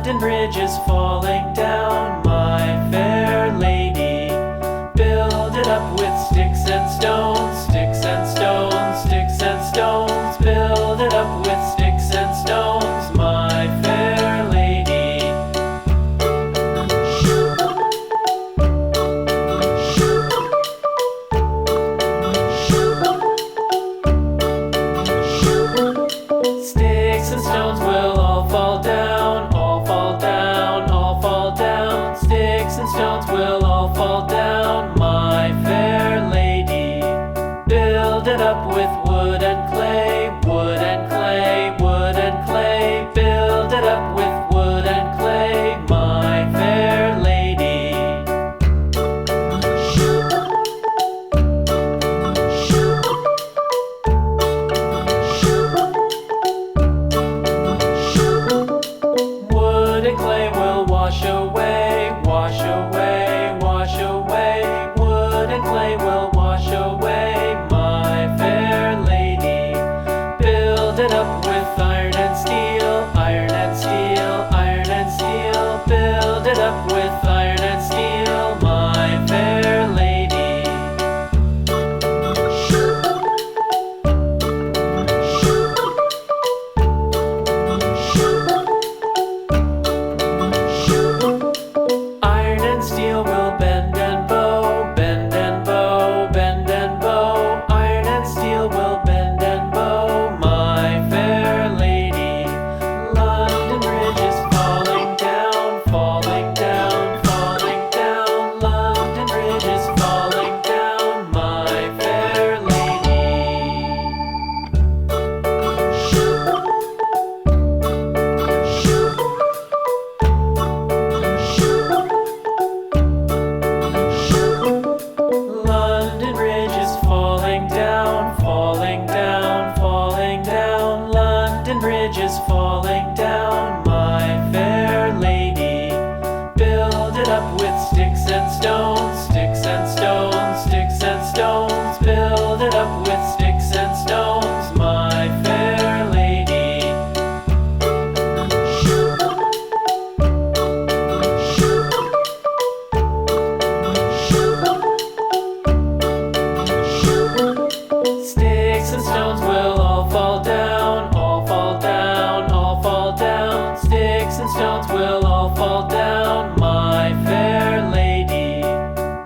London Bridge is falling down, my fair lady. Build it up with sticks and stones, sticks and stones, sticks and stones. Build it up with sticks and stones, my fair lady. Sticks and stones will all fall down, all fall down, all fall down. Sticks and stones will all fall down, my fair lady. Build it up with wood and clay, wood and clay, wood and clay. Build it up with wood and clay, my fair lady. Wood and clay will wash away, wash away, wash away. Wood and clay will wash away, my fair lady. Build it up with iron and steel, iron and steel, iron and steel. Build it up with iron and steel, my fair lady. Iron and steel will bend and bow, bend and bow, bend and bow. Iron and steel will bend and bow, my fair lady. London Bridge is falling down, falling down, falling down. London Bridge is falling down, my fair lady. London Bridge is falling down, falling down, falling down. London Bridge is falling down, my fair lady. Build it up with sticks and stones, sticks and stones, sticks and stones. Build it up with sticks and stones, my fair lady. Sticks and stones will all fall down, all fall down, all fall down. Sticks and stones will all fall down, my fair lady.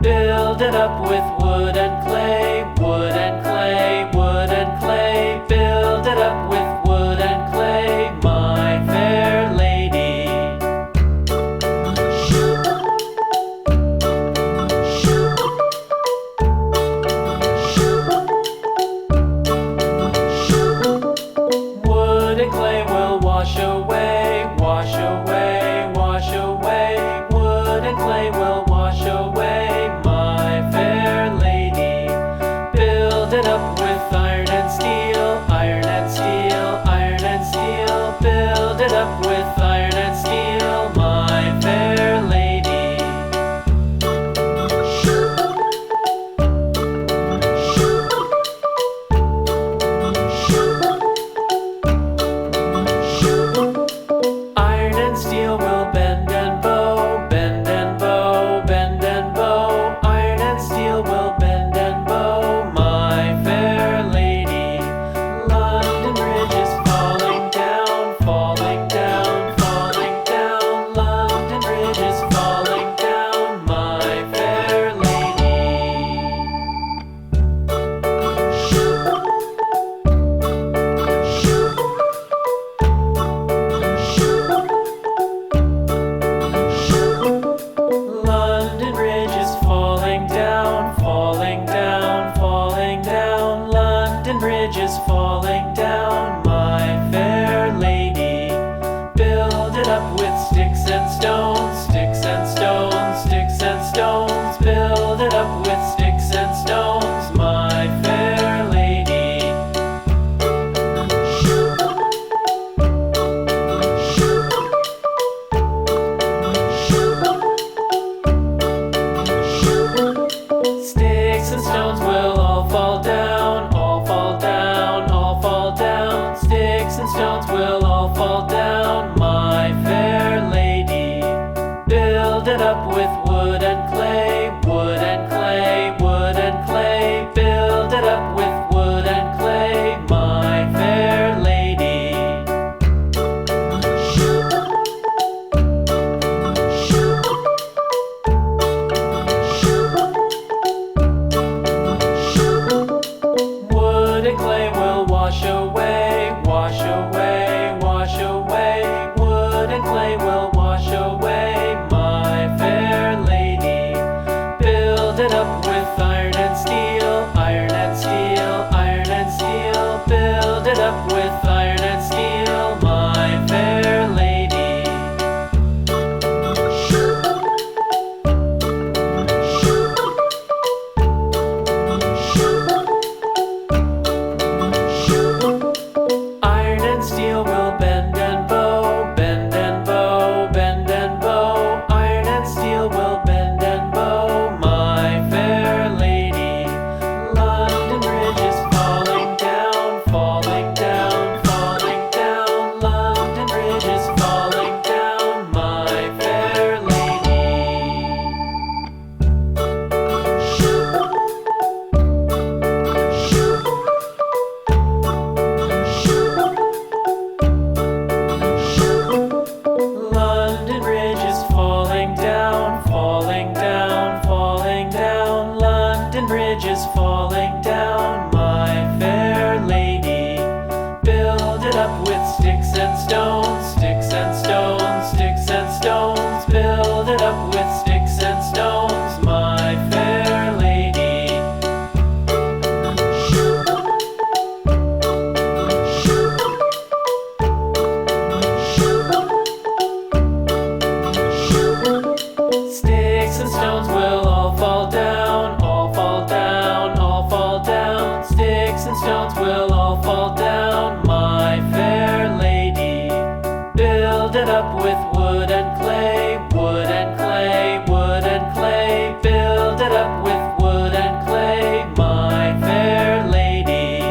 Build it up with wood and clay, wood and clay, wood and clay. Build it up with wood and clay, my fair lady. Wood and clay will wash away, wash away, wash away. up with wood and clay, wood and clay, wood and clay. Build it up with wood and clay, my fair lady. Wood and clay will wash away, wash away, wash away. Wood and clay will wash away, my fair lady. Build it up with iron and steel, iron and steel, iron and steel. Build it up with iron and steel, my fair lady. Iron and steel will bend and bow, bend and bow, bend and bow. Iron and steel will bend and bow, my fair lady. London Bridge is falling down, falling down, falling down. London Bridge is falling down, my fair lady. London Bridge is falling down, falling down, falling down. London Bridge is falling down, my fair lady. Build it up with sticks and stones, sticks and stones, sticks and stones. Build it up with sticks and stones, my fair lady. Sticks and stones will all fall down, all fall down, all fall down. Sticks and stones will all fall down, my fair lady. Build it up with wood and clay, wood and clay, wood and clay. Build it up with wood and clay, my fair lady.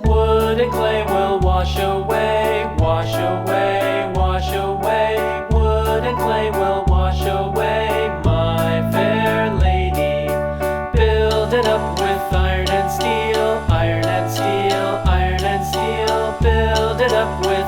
Wood and clay will wash away, wash away, wash away. Wood and clay will wash away, my fair lady. Build it up with iron and steel, iron and steel, iron and steel. Build it up with